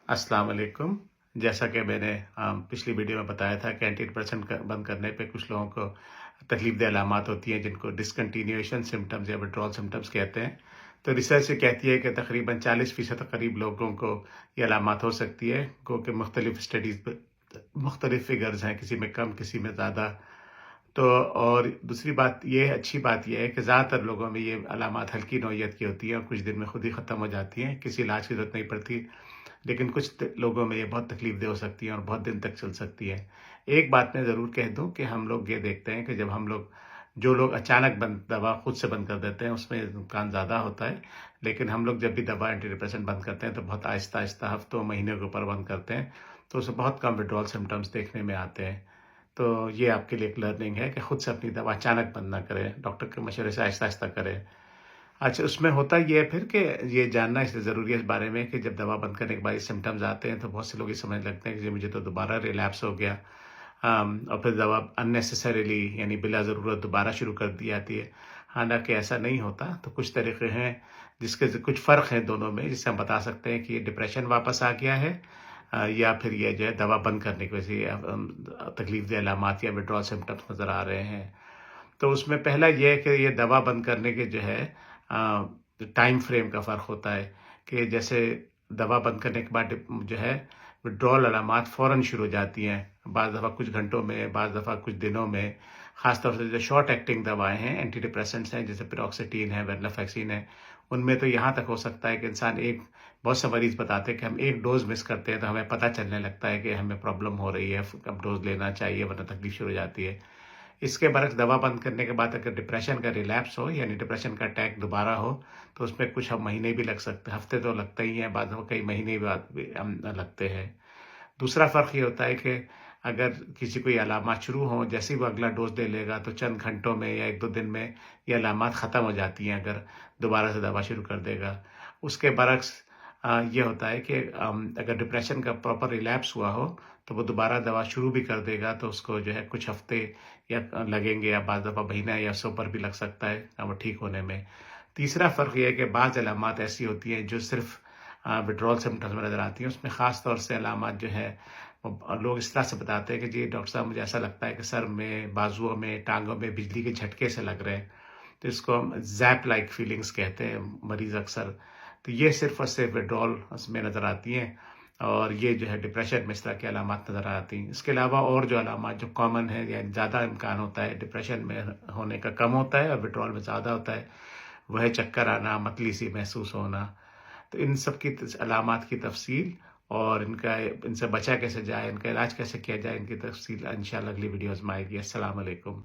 अस्सलाम वालेकुम। जैसा कि मैंने पिछली वीडियो में बताया था कि एंटी डिप्रेसेंट बंद करने पे कुछ लोगों को तकलीफदेह अलामात होती हैं जिनको डिसकंटिन्यूएशन सिम्टम्स या विड्रॉल सिम्टम्स कहते हैं। तो रिसर्च ये कहती है कि तकरीबन 40% करीब लोगों को ये अलामात हो सकती है, क्योंकि मुख्तलिफ स्टडीज़ मुख्तलिफ फिगर्स हैं, किसी में कम किसी में ज़्यादा। तो और दूसरी बात ये अच्छी बात ये है कि ज़्यादातर लोगों में ये अलामात हल्की नौइयत की होती हैं और कुछ दिन में खुद ही ख़त्म हो जाती हैं, किसी इलाज की ज़रूरत नहीं पड़ती। लेकिन कुछ लोगों में ये बहुत तकलीफदेह हो सकती है और बहुत दिन तक चल सकती है। एक बात मैं ज़रूर कह दूं कि हम लोग ये देखते हैं कि जब हम लोग जो लोग अचानक बंद दवा खुद से बंद कर देते हैं उसमें नुकसान ज़्यादा होता है। लेकिन हम लोग जब भी दवा एंटी डिप्रेसेंट बंद करते हैं तो बहुत आहिस्ता आहिस्ता हफ्तों महीनों के ऊपर बंद करते हैं, तो उससे बहुत कम विड्रॉल सिम्टम्स देखने में आते हैं। तो ये आपके लिए एक लर्निंग है कि खुद से अपनी दवा अचानक बंद ना करें, डॉक्टर के मशवरे से आहिस्ता आहिस्ता करें। अच्छा, उसमें होता ये है फिर कि ये जानना इसलिए ज़रूरी है इस बारे में कि जब दवा बंद करने के बाद ये सिम्पटम्स आते हैं तो बहुत से लोग ये समझने लगते हैं कि जी मुझे तो दोबारा रिलैप्स हो गया। और फिर दवा अननेसेसरीली यानी बिला ज़रूरत दोबारा शुरू कर दी जाती है। हालाँकि ऐसा नहीं होता। तो कुछ तरीके हैं जिसके कुछ फ़र्क हैं दोनों में, जिससे हम बता सकते हैं कि ये डिप्रेशन वापस आ गया है, या फिर ये जो है दवा बंद करने की वजह से तकलीफदेह अलामात या विड्रॉल सिम्पटम्स नज़र आ रहे हैं। तो उसमें पहला ये है कि ये दवा बंद करने के जो है टाइम फ्रेम का फ़र्क होता है कि जैसे दवा बंद करने के बाद जो है विड्रॉल अलामात फ़ौरन शुरू हो जाती हैं, बाज़ दफ़ा कुछ घंटों में, बाज़ दफ़ा कुछ दिनों में। ख़ास तौर से जो शॉर्ट एक्टिंग दवाएं हैं, एंटी डिप्रेसेंट्स हैं, जैसे पेरोक्सिटीन है, वेनलाफैक्सिन है, उनमें तो यहाँ तक हो सकता है कि इंसान एक बहुत से मरीज़ बताते हैं कि हम एक डोज़ मिस करते हैं तो हमें पता चलने लगता है कि हमें प्रॉब्लम हो रही है, अब डोज़ लेना चाहिए वरना तकलीफ शुरू हो जाती है। इसके बरक्स दवा बंद करने के बाद अगर डिप्रेशन का रिलैप्स हो यानी डिप्रेशन का अटैक दोबारा हो तो उसमें कुछ महीने भी लग सकते हैं, हफ्ते तो लगते ही हैं, बाद में कई महीने बाद भी लगते हैं। दूसरा फ़र्क ये होता है कि अगर किसी को ये अलामात शुरू हों, जैसे ही वो अगला डोज़ ले लेगा तो चंद घंटों में या 1-2 दिन में ये अलामात ख़त्म हो जाती हैं अगर दोबारा से दवा शुरू कर देगा। उसके बरक्स ये होता है कि अगर डिप्रेशन का प्रॉपर रिलैप्स हुआ हो तो वो दोबारा दवा शुरू भी कर देगा तो उसको जो है कुछ हफ्ते या लगेंगे या बाद दफ़ा महीना या उससे ऊपर भी लग सकता है वो ठीक होने में। तीसरा फ़र्क ये है कि बाज़ अलामात ऐसी होती हैं जो सिर्फ़ विड्रॉल सिम्पटम्स में नज़र आती हैं। उसमें ख़ास तौर से अलामात जो है वो लोग इस तरह से बताते हैं कि जी डॉक्टर साहब मुझे ऐसा लगता है कि सर में, बाजुओं में, टाँगों में बिजली के झटके से लग रहे हैं। तो इसको हम ज़ैप लाइक फीलिंग्स कहते हैं मरीज़ अक्सर। तो ये सिर्फ़ और सिर्फ़ विड्रॉल उसमें नज़र आती हैं और ये जो है डिप्रेशन में इस तरह की अलामात नज़र आती हैं। इसके अलावा और जो अलामात जो कॉमन है या ज़्यादा इम्कान होता है डिप्रेशन में होने का कम होता है और विड्रॉल में ज़्यादा होता है, वह है चक्कर आना, मतली-सी महसूस होना। तो इन सब की अलामात की तफ़सील और इनसे बचा कैसे जाए, इनका इलाज कैसे किया जाए, इनकी तफ़सील इंशाअल्लाह अगली वीडियोज़ में आएगी। अस्सलाम वालेकुम।